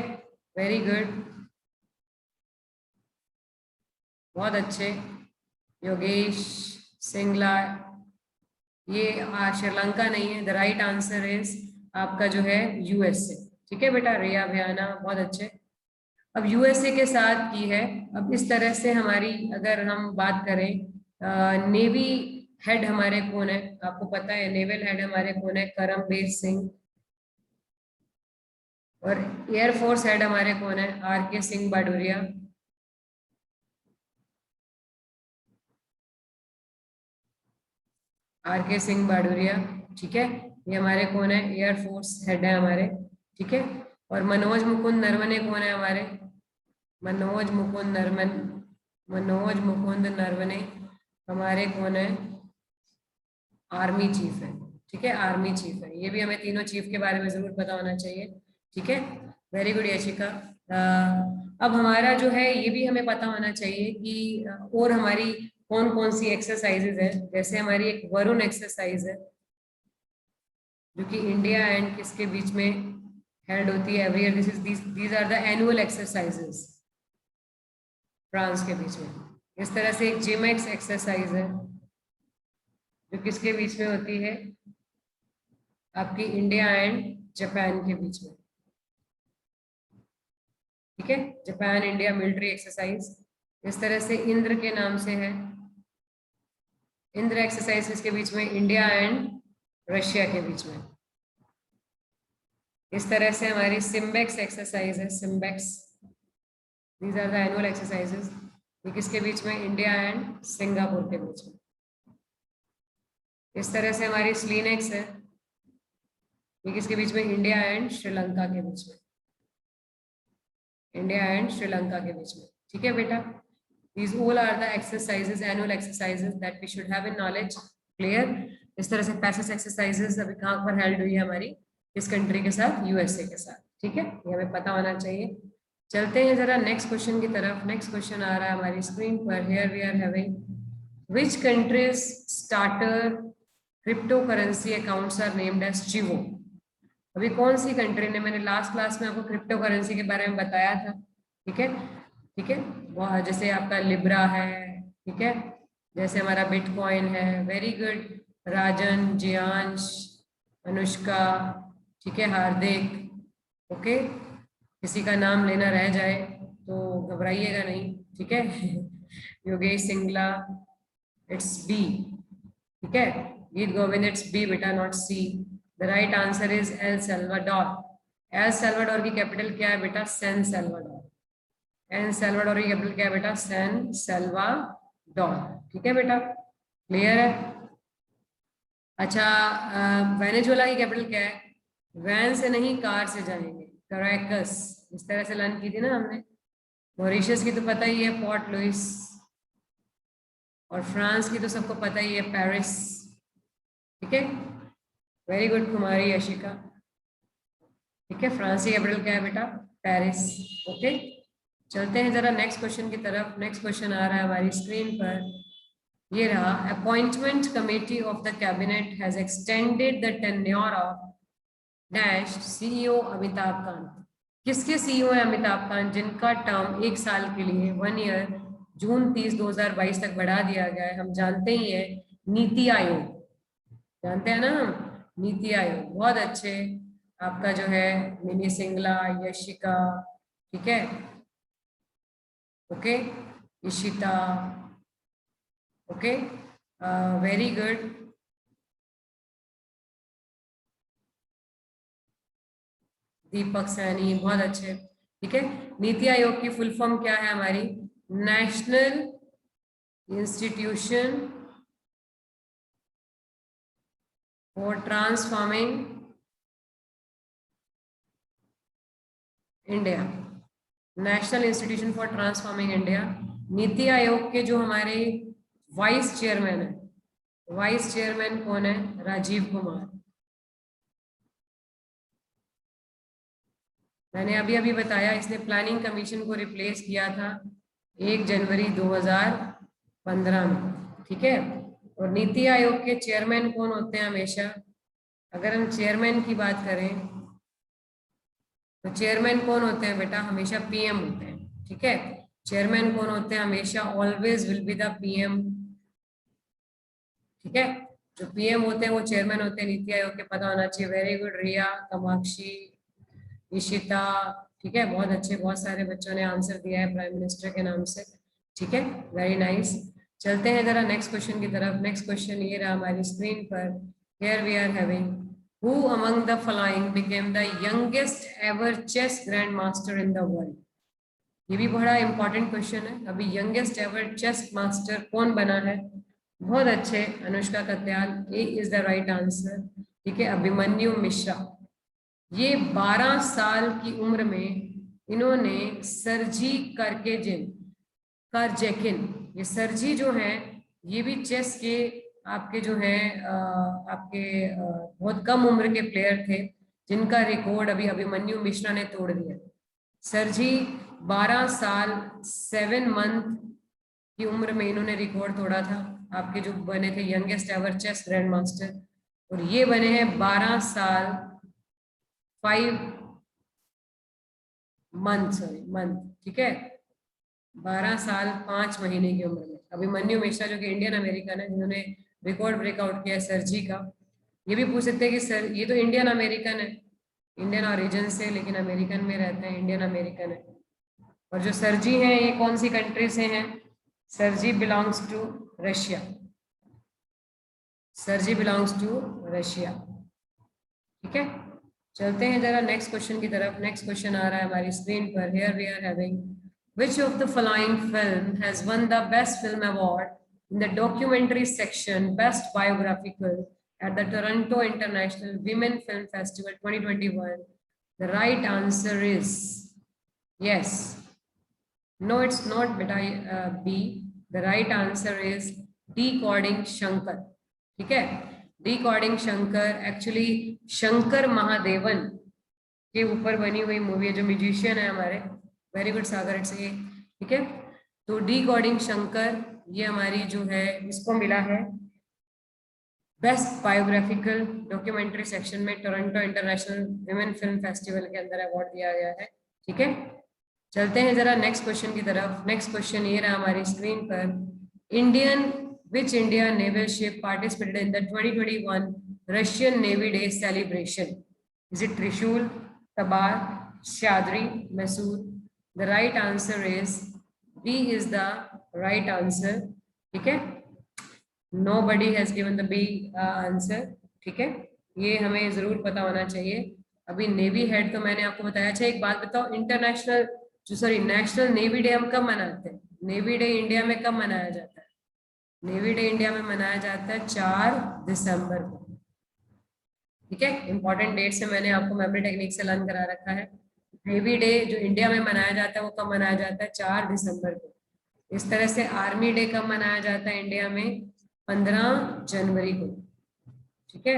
वेरी गुड, बहुत अच्छे। योगेश, सिंगला, ये श्रीलंका नहीं है। द राइट आंसर इज आपका जो है USA, ठीक है बेटा। रिया भयाना, बहुत अच्छे। अब USA के साथ की है। अब इस तरह से हमारी अगर हम बात करें, नेवी हेड हमारे कौन है? आपको पता है नेवल हेड हमारे कौन है? करमबीर सिंह। और एयरफोर्स हेड हमारे कौन है? RK सिंह बाडूरिया। RK सिंह बाडूरिया, ठीक है, ये हमारे कौन है? एयरफोर्स हेड है हमारे, ठीक है। और मनोज मुकुंद नरवणे कौन है हमारे? मनोज मुकुंद नरवणे हमारे कौन है? आर्मी चीफ है, ठीक है, आर्मी चीफ है। ये भी हमें तीनों चीफ के बारे में जरूर पता होना चाहिए, ठीक है। Very good Yashika. अब हमारा जो है ये भी हमें पता होना चाहिए कि और हमारी कौन कौन सी एक्सरसाइजेज है। जैसे हमारी एक वरुण एक्सरसाइज है जो कि इंडिया एंड किसके बीच में हेल्ड होती है every year. These are the annual exercises France के बीच में। इस तरह से एक जिमेक्स एक्सरसाइज है जो किसके बीच में होती है? आपकी इंडिया एंड जापान के बीच में, ठीक है, जापान इंडिया मिलिट्री एक्सरसाइज। इस तरह से इंद्र के नाम से है, इंद्र एक्सरसाइज किसके बीच में? इंडिया एंड रशिया के बीच में। इस तरह से हमारी सिम्बेक्स एक्सरसाइज है, SIMBEX. These are the annual exercises. ये किसके बीच में? इंडिया एंड सिंगापुर के बीच में। इस तरह से हमारी स्लीनेक्स है, ये किसके बीच में? इंडिया एंड श्रीलंका के बीच में, इंडिया एंड श्रीलंका के बीच में, ठीक है बेटा। These all are the exercises, annual exercises that we should have in knowledge. Clear? इस तरह से पैसेज एक्सरसाइजेस अभी कहाँ पर हेल्ड हुई है हमारी? इस कंट्री के साथ, USA के साथ, ठीक है, ये हमें पता होना चाहिए। चलते हैं जरा नेक्स्ट क्वेश्चन की तरफ। नेक्स्ट क्वेश्चन आ रहा है हमारी स्क्रीन पर। Here we are having which countries starter cryptocurrency accounts are named as Chivo? अभी कौन सी कंट्री ने, मैंने लास्ट क्लास में आपको क्रिप्टो करेंसी के बारे में बताया था, ठीक है, ठीक है, जैसे आपका लिब्रा है, ठीक है, जैसे हमारा बिटकॉइन है। वेरी गुड, राजन, जियांश, अनुष्का, ठीक है, हार्दिक, ओके। किसी का नाम लेना रह जाए तो घबराइएगा नहीं, ठीक है। योगेश सिंगला, इट्स बी, ठीक है। गीत गोविंद, इट्स बी बेटा, not C. The right answer is El Salvador. El Salvador की कैपिटल क्या है बेटा? San Salvador. एल सल्वाडोर की कैपिटल क्या है बेटा? सैन सल्वाडोर, ठीक है बेटा, क्लियर है। अच्छा, वेनेजुएला की कैपिटल क्या है? वैन से नहीं, कार से जाएंगे, कैराकस। इस तरह से लर्न की थी ना हमने। मॉरिशस की तो पता ही है, पोर्ट लुइस। और फ्रांस की तो सबको पता ही है, पेरिस, ठीक है। वेरी गुड कुमारी यशिका, ठीक है। फ्रांस की कैपिटल क्या है बेटा? Paris, okay. चलते हैं जरा नेक्स्ट क्वेश्चन की तरफ। नेक्स्ट क्वेश्चन आ रहा है हमारी स्क्रीन पर, ये रहा। Appointment committee of the cabinet has extended the tenure of dash CEO Amitabh Kant. किसके सीईओ है अमिताभ कांत, जिनका टर्म 1 साल के लिए, 1 ईयर, जून 30, 2022 तक बढ़ा दिया गया है? हम जानते ही है, नीति आयोग, जानते हैं ना हम, नीति आयोग। बहुत अच्छे, आपका जो है मिनी सिंगला, यशिका, ठीक है, okay, Ishita, okay, very good. Deepak Saini, बहुत अच्छे, ठीक है। नीति आयोग की फुल फॉर्म क्या है हमारी? National institution for transforming India. National institution for transforming India. NITI Aayog के जो हमारे वाइस चेयरमैन है, वाइस चेयरमैन कौन है? राजीव कुमार। मैंने अभी अभी बताया, इसने प्लानिंग कमीशन को रिप्लेस किया था 1 जनवरी 2015 में, ठीक है। और नीति आयोग के चेयरमैन कौन होते हैं हमेशा? अगर हम चेयरमैन की बात करें तो चेयरमैन कौन होते हैं बेटा? हमेशा पीएम होते हैं, ठीक है। चेयरमैन कौन होते हैं हमेशा? Always will be the PM, ठीक है। जो पीएम होते हैं वो चेयरमैन होते हैं, नीति आयोग के पता होना चाहिए। वेरी गुड रिया, कामाक्षी, इशिता, ठीक है, बहुत अच्छे। बहुत सारे बच्चों ने आंसर दिया है प्राइम मिनिस्टर के नाम से, ठीक है, वेरी नाइस। चलते हैं जरा नेक्स्ट क्वेश्चन की तरफ। नेक्स्ट क्वेश्चन ये रहा हमारी स्क्रीन पर। Here we are having, who among the following became the youngest ever chess grand master in the world? ये भी बड़ा इंपॉर्टेंट क्वेश्चन है। अभी यंगेस्ट एवर चेस मास्टर कौन बना है? बहुत अच्छे, अनुष्का कत्याल, ए इज द राइट आंसर, ठीक है। अभिमन्यु मिश्रा। ये 12 साल की उम्र में इन्होंने सरजी करकेजिन, करजेकिन, ये सरजी जो है, ये भी चेस के आपके जो है आपके बहुत कम उम्र के प्लेयर थे, जिनका रिकॉर्ड अभी अभिमन्यु मिश्रा ने तोड़ दिया। सरजी 12 साल 7 मंथ की उम्र में इन्होंने रिकॉर्ड तोड़ा था, आपके जो बने थे youngest ever chess grand master. और ये बने हैं 12 साल 5 मंथ, सॉरी मंथ, ठीक है, 12 साल 5 महीने की उम्र में। अभिमन्यु मिश्रा जो कि इंडियन अमेरिकन है, जिन्होंने रिकॉर्ड ब्रेकआउट किया है सरजी का। ये भी पूछ सकते हैं कि सर ये तो इंडियन अमेरिकन है, इंडियन ओरिजिन से, लेकिन अमेरिकन में रहते हैं, इंडियन अमेरिकन है। और जो सरजी हैं ये कौन सी कंट्री से हैं? सरजी बिलोंग्स टू रशिया, सरजी बिलोंग्स टू रशिया, ठीक है। चलते हैं जरा नेक्स्ट क्वेश्चन की तरफ। नेक्स्ट क्वेश्चन आ रहा है हमारी स्क्रीन पर। Here we are having, which of the following film has won the best film award in the documentary section best biographical at the Toronto International Women Film Festival 2021? The right answer is yes, no, it's not beta, B. The right answer is Decoding Shankar, ठीक है। Decoding Shankar actually Shankar Mahadevan के ऊपर बनी हुई movie है, जो musician है हमारे। Very good Sagar, it's a, ठीक है। तो डिकोडिंग शंकर ये हमारी जो है, इसको मिला है बेस्ट बायोग्राफिकल डॉक्यूमेंट्री सेक्शन में Toronto international women film festival के अंदर अवार्ड दिया गया है। ठीक है, चलते हैं जरा नेक्स्ट क्वेश्चन की तरफ। नेक्स्ट क्वेश्चन ये रहा हमारी स्क्रीन पर, which Indian naval ship participated in the 2021 Russian Navy Day celebration? Is it Trishul, Tabar, Shadri, Masood? The right answer is B is the right answer. ठीक है, nobody has given the B answer. ठीक है, ये हमें जरूर पता होना चाहिए। अभी नेवी हेड तो मैंने आपको बताया। अच्छा एक बात बताओ, इंटरनेशनल नेशनल नेवी डे हम कब मनाते हैं? नेवी डे इंडिया में कब मनाया जाता है? नेवी डे इंडिया में मनाया जाता है 4 दिसंबर को। ठीक है, इंपॉर्टेंट डेट से मैंने आपको मेमोरी टेक्निक से लर्न करा रखा है। नेवी डे जो इंडिया में मनाया जाता है वो कब मनाया जाता है? 4 दिसंबर को। इस तरह से आर्मी डे कब मनाया जाता है इंडिया में? 15 जनवरी को। ठीक है,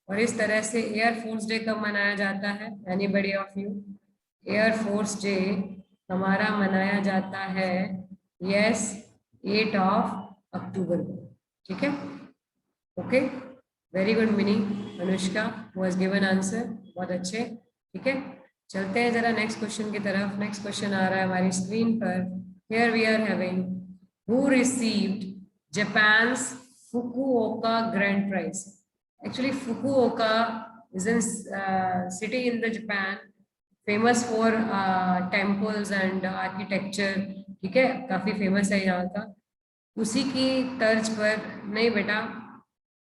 और इस तरह से एयरफोर्स डे कब मनाया जाता है? Anybody of you? Air force day हमारा मनाया जाता है, यस, 8 अक्टूबर को। ठीक है, okay, very good mini, Anushka was given answer, बहुत अच्छे। ठीक है, चलते हैं जरा नेक्स्ट क्वेश्चन की तरफ। नेक्स्ट क्वेश्चन आ रहा है हमारी स्क्रीन पर। Here we are having, who received Japan's Fukuoka grand prize? Actually Fukuoka is in city in the Japan, famous for temples and architecture. ठीक है, काफी फेमस है यहाँ का। उसी की तर्ज पर, नहीं बेटा,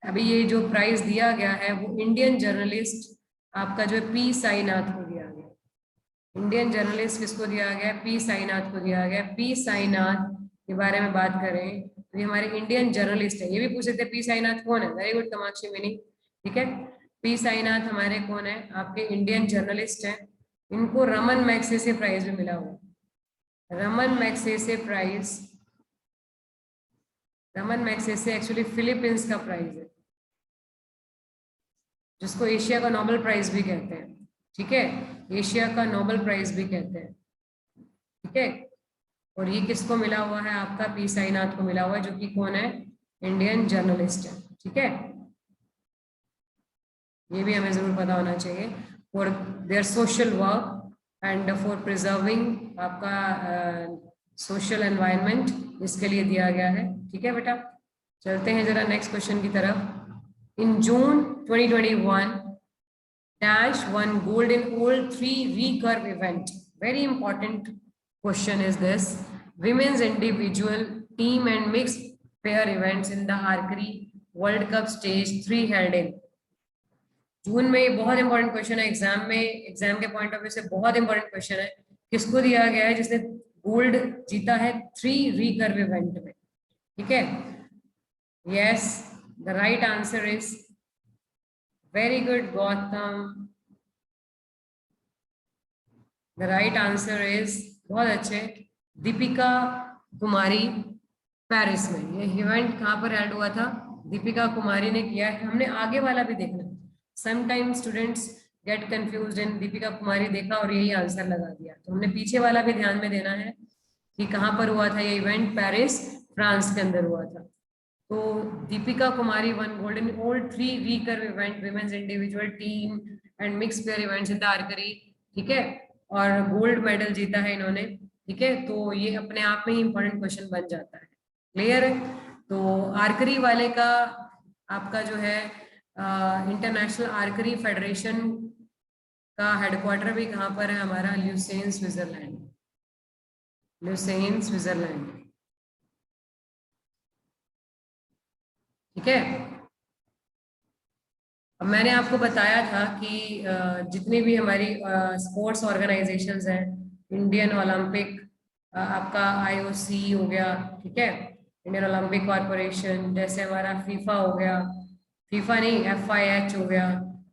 अभी ये जो प्राइज दिया गया है वो इंडियन जर्नलिस्ट आपका जो है पी साईनाथ को दिया गया। इंडियन जर्नलिस्ट किसको दिया गया? पी साईनाथ को दिया गया। पी साईनाथ के बारे में बात करें तो ये हमारे इंडियन जर्नलिस्ट है। ये भी पूछ सकते हैं पी साईनाथ कौन है। Very good Kamakshi mini. ठीक है, पी साईनाथ हमारे कौन है? आपके इंडियन जर्नलिस्ट हैं। इनको रमन मैग्सेसे प्राइज भी मिला हुआ। Raman Magsaysay prize, Raman Magsaysay actually Philippines का प्राइज है, जिसको एशिया का नोबेल प्राइज भी कहते हैं। ठीक है, एशिया का नोबेल प्राइज भी कहते हैं। ठीक है, और ये किसको मिला हुआ है? आपका पी साईनाथ को मिला हुआ है, जो कि कौन है? इंडियन जर्नलिस्ट है। ठीक है, ये भी हमें जरूर पता होना चाहिए। For their social work and for preserving आपका सोशल एनवायरनमेंट, इसके लिए दिया गया है। ठीक है बेटा, चलते हैं जरा नेक्स्ट क्वेश्चन की तरफ। इन जून 2021 Dash won gold in all 3 recurve event. Very important question is this. Women's individual, team and mixed pair events in the archery World Cup stage 3 held in. जून में बहुत इंपॉर्टेंट क्वेश्चन है exam में, exam के point of view से बहुत important question है। किसको दिया गया है जिसने गोल्ड जीता है 3 रिकर्व इवेंट में? ठीक है, yes, the right answer is, very good Gautam, the right answer is, बहुत अच्छे, दीपिका कुमारी। पेरिस में ये इवेंट कहाँ पर हेल्ड हुआ था? दीपिका कुमारी ने किया है। हमने आगे वाला भी देखना, समटाइम स्टूडेंट्स गेट कंफ्यूज्ड इन, दीपिका कुमारी देखा और यही आंसर लगा दिया, तो हमने पीछे वाला भी ध्यान में देना है कि कहाँ पर हुआ था ये इवेंट? पेरिस, फ्रांस के अंदर हुआ था। तो Deepika Kumari won gold in all 3 recurve event, women's individual, team and mix pair events in the archery. ठीक है, और गोल्ड मेडल जीता है इन्होंने। ठीक है, तो ये अपने आप में ही इंपॉर्टेंट क्वेश्चन बन जाता है। क्लियर है? तो आर्चरी वाले का आपका जो है इंटरनेशनल आर्चरी फेडरेशन का हेडक्वार्टर भी कहाँ पर है? हमारा ल्यूसेन, स्विट्जरलैंड। ल्यूसेन, स्विट्जरलैंड। ठीक है, अब मैंने आपको बताया था कि जितनी भी हमारी स्पोर्ट्स ऑर्गेनाइजेशंस हैं, इंडियन ओलंपिक, आपका IOC हो गया, ठीक है, इंडियन ओलंपिक कॉर्पोरेशन, जैसे हमारा फीफा हो गया, फीफा नहीं FIH हो गया,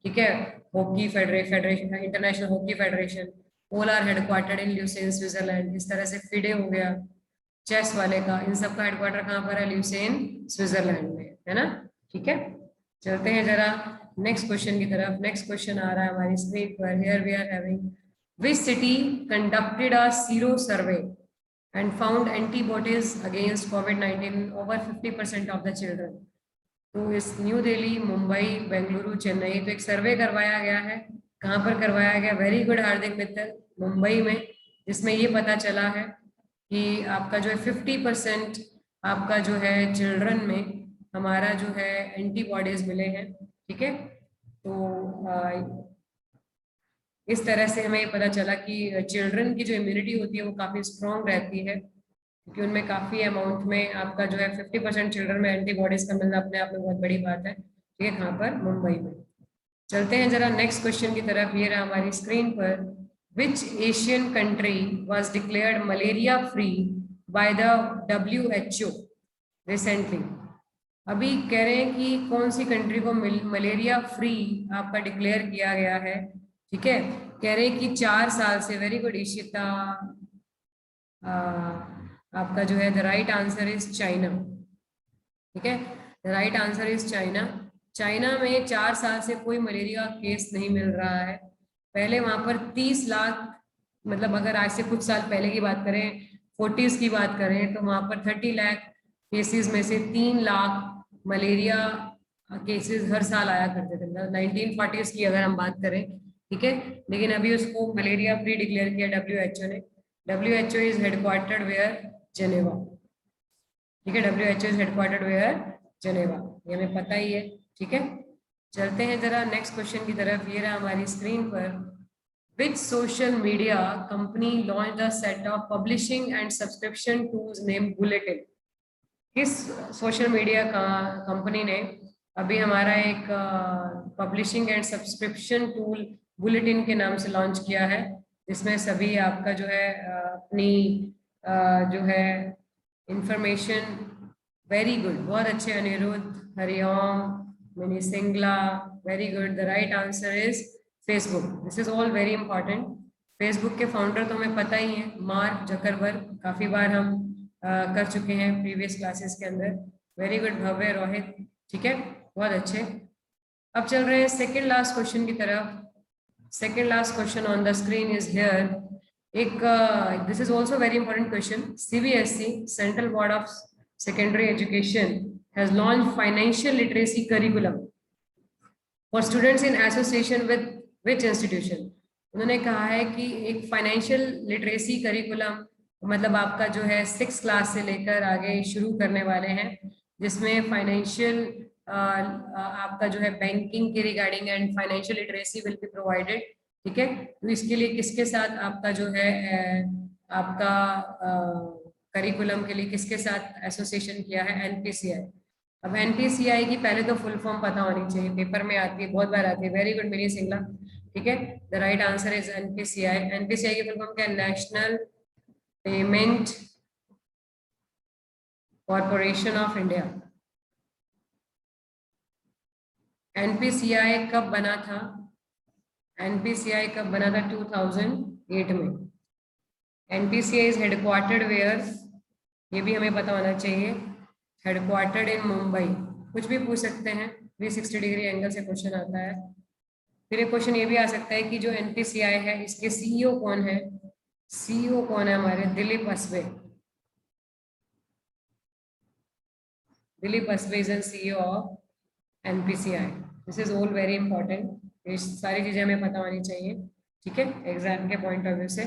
ठीक है, hockey federation, international hockey federation, all are headquartered in Lausanne, Switzerland. इस तरह से फिडे हो गया चेस वाले का, इन सब का हेडक्वार्टर कहाँ पर है? ल्यूसेन, स्विट्जरलैंड में, है ना। ठीक है, चलते हैं जरा नेक्स्ट क्वेश्चन की तरफ। नेक्स्ट क्वेश्चन आ रहा है हमारी स्क्रीन पर। Here we are having, which city conducted a sero survey and found antibodies against COVID-19 in over 50% of the children? तो इस न्यू दिल्ली, मुंबई, बेंगलुरु, चेन्नई, तो एक सर्वे करवाया गया है। कहाँ पर करवाया गया? वेरी गुड हार्दिक मित्तल, मुंबई में, जिसमें ये पता चला है कि आपका जो है 50% आपका जो है चिल्ड्रन में हमारा जो है एंटीबॉडीज मिले हैं। ठीक है, तो इस तरह से हमें ये पता चला कि चिल्ड्रन की जो इम्यूनिटी होती है वो काफ़ी स्ट्रॉन्ग रहती है, क्योंकि उनमें काफ़ी अमाउंट में आपका जो है 50% चिल्ड्रन में एंटीबॉडीज का मिलना अपने आप में बहुत बड़ी बात है। ठीक है, कहाँ पर? मुंबई में। चलते हैं जरा नेक्स्ट क्वेश्चन की तरफ। ये रहा हमारी स्क्रीन पर, which Asian country was declared malaria free by the WHO recently? अभी कह रहे हैं कि कौन सी कंट्री को मलेरिया फ्री आपका डिक्लेयर किया गया है। ठीक है, कह रहे हैं कि 4 साल से, वेरी गुड इशिता, आपका जो है the right answer is China. ठीक है, the right answer is China. China में 4 साल से कोई मलेरिया केस नहीं मिल रहा है। पहले वहां पर 30 लाख, मतलब अगर आज से कुछ साल पहले की बात करें, 40s की बात करें, तो वहां पर 30 लाख केसेस में से 3 लाख मलेरिया केसेस हर साल आया करते थे, मतलब 1940s की अगर हम बात करें। ठीक है, लेकिन अभी उसको मलेरिया फ्री डिक्लेयर किया WHO ने। WHO is headquartered where? Geneva. ठीक है, WHO is headquartered where? Geneva, ये हमें पता ही है। ठीक है, चलते हैं जरा नेक्स्ट क्वेश्चन की तरफ। ये रहा हमारी स्क्रीन पर, which social media company launch a set of publishing and subscription tools name bulletin? किस सोशल मीडिया का कंपनी ने अभी हमारा एक publishing and subscription tool bulletin के नाम से लॉन्च किया है, जिसमें सभी आपका जो है अपनी जो है इंफॉर्मेशन, वेरी गुड, बहुत अच्छे Aniruddh, Hariom, Mini Singla, very good, the right answer is Facebook. This is all very important. Facebook के फाउंडर तो हमें पता ही है, मार्क जकरबर्ग, काफी बार हम कर चुके हैं प्रीवियस क्लासेस के अंदर। वेरी गुड भव्य, रोहित। ठीक है, बहुत अच्छे। अब चल रहे हैं सेकेंड लास्ट क्वेश्चन की तरफ। Second last question on the screen is here. एक this is also very important question. CBSE, central board of secondary education, has launch financial literacy curriculum for students in association with which institution? उन्होंने कहा है कि एक financial literacy curriculum, मतलब आपका जो है 6 क्लास से लेकर आगे शुरू करने वाले हैं, जिसमें फाइनेंशियल आपका जो है बैंकिंग के regarding and financial literacy will be provided. ठीक है, तो इसके लिए किसके साथ आपका जो है आपका करिकुलम के लिए किसके साथ एसोसिएशन किया है? NPCI। अब NPCI की पहले तो फुल फॉर्म पता होनी चाहिए, पेपर में आती है, बहुत बार आती है। Very good mini Singla. ठीक है, the right answer is NPCI। NPCI की फुल फॉर्म क्या है? National payment corporation of India. NPCI कब बना था? NPCI कब बना था? 2008 में। NPCI is headquartered where? ये भी हमें पता होना चाहिए। Headquartered in Mumbai. कुछ भी पूछ सकते हैं, 360 डिग्री एंगल से क्वेश्चन आता है। फिर एक क्वेश्चन ये भी आ सकता है कि जो NPCI है, इसके CEO कौन है? CEO कौन है हमारे? Dilip Asbe. Dilip Asbe is an CEO of NPCI। This is all very important. ये सारी चीजें हमें पता होनी चाहिए। ठीक है, एग्जाम के पॉइंट ऑफ व्यू से।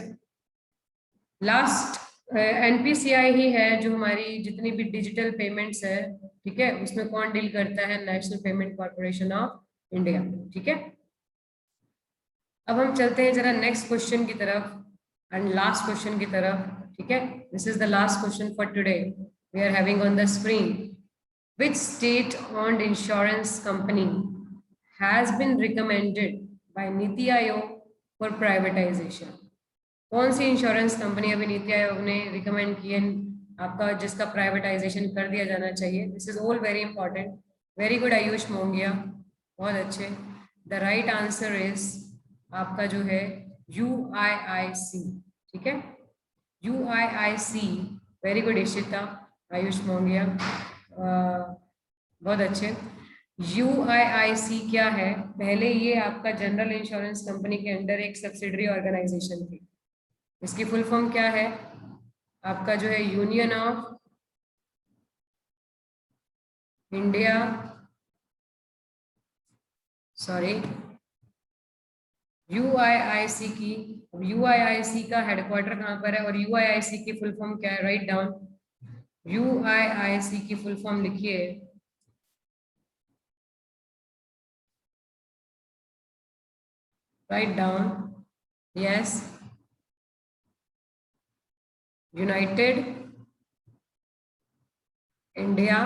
लास्ट NPCI ही है जो हमारी जितनी भी डिजिटल पेमेंट्स है, ठीक है, उसमें कौन डील करता है? National payment corporation of India. ठीक है, अब हम चलते हैं जरा नेक्स्ट क्वेश्चन की तरफ एंड लास्ट क्वेश्चन की तरफ। ठीक है, this is the last question for today we are having on the screen. Which state owned insurance company has been recommended by NITI Aayog for privatisation? कौन सी इंश्योरेंस कंपनी अभी नीति आयोग ने recommend की है आपका, जिसका प्राइवेटाइजेशन कर दिया जाना चाहिए? This is all very important. Very good Ayush Mongia, बहुत अच्छे। द राइट आंसर इज आपका जो है UIIC। ठीक है, UIIC, very good Ishita, Ayush Mongia, बहुत अच्छे। UIIC क्या है? पहले ये आपका जनरल इंश्योरेंस कंपनी के अंडर एक सब्सिडरी ऑर्गेनाइजेशन थी। इसकी फुल फॉर्म क्या है? आपका जो है union of India sorry UIIC की, UIIC का हेडक्वार्टर कहाँ पर है और UIIC की फुल फॉर्म क्या है? Write down. UIIC की फुल फॉर्म लिखिए। Write down. Yes, United India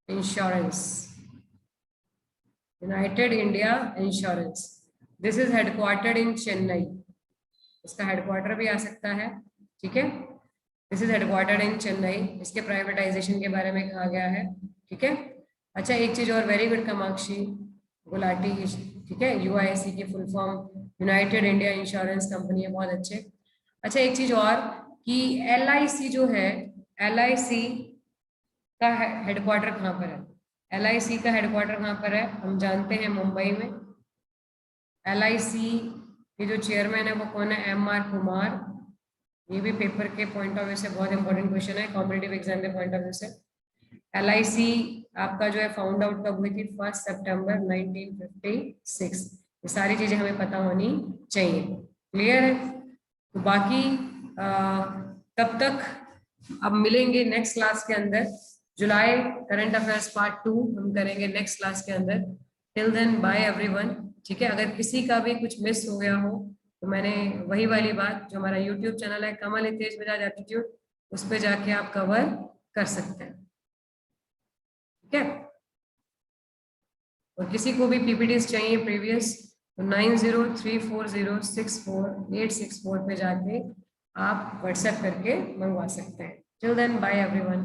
insurance. United India insurance, this is headquartered इन चेन्नई। इसका हेडक्वार्टर भी आ सकता है, ठीक है। दिस इज हेडक्वार्टर्ड इन चेन्नई। इसके प्राइवेटाइजेशन के बारे में कहा गया है, ठीक है। अच्छा, एक चीज और, वेरी गुड कामाक्षी गुलाटी, ठीक है। UIIC की full form United India insurance company है, बहुत अच्छे। अच्छा, एक चीज और कि LIC जो है, LIC का हेडक्वार्टर कहाँ पर है? LIC का हेडक्वार्टर कहाँ पर है? हम जानते हैं मुंबई में। LIC के जो चेयरमैन है वो कौन है? MR कुमार। ये भी पेपर के पॉइंट ऑफ व्यू से बहुत इंपॉर्टेंट क्वेश्चन है, कॉम्पिटिटिव एग्जाम के पॉइंट ऑफ व्यू से। LIC आपका जो है फाउंड आउट कब हुई थी? 1 सितंबर 1956। ये सारी चीजें हमें पता होनी चाहिए। क्लियर है? तो बाकी तब तक अब मिलेंगे नेक्स्ट क्लास के अंदर। जुलाई करंट अफेयर्स पार्ट 2 हम करेंगे नेक्स्ट क्लास के अंदर। टिल देन बाय एवरीवन, ठीक है। अगर किसी का भी कुछ मिस हो गया हो तो मैंने वही वाली बात, जो हमारा यूट्यूब चैनल है कमल हितेश बजाज एप्टीट्यूड, उस पर जाके आप कवर कर सकते हैं, ठीक है। और किसी को भी PPTs चाहिए प्रीवियस तो 9034064864 पे जाके आप व्हाट्सएप करके मंगवा सकते हैं। Till then bye everyone.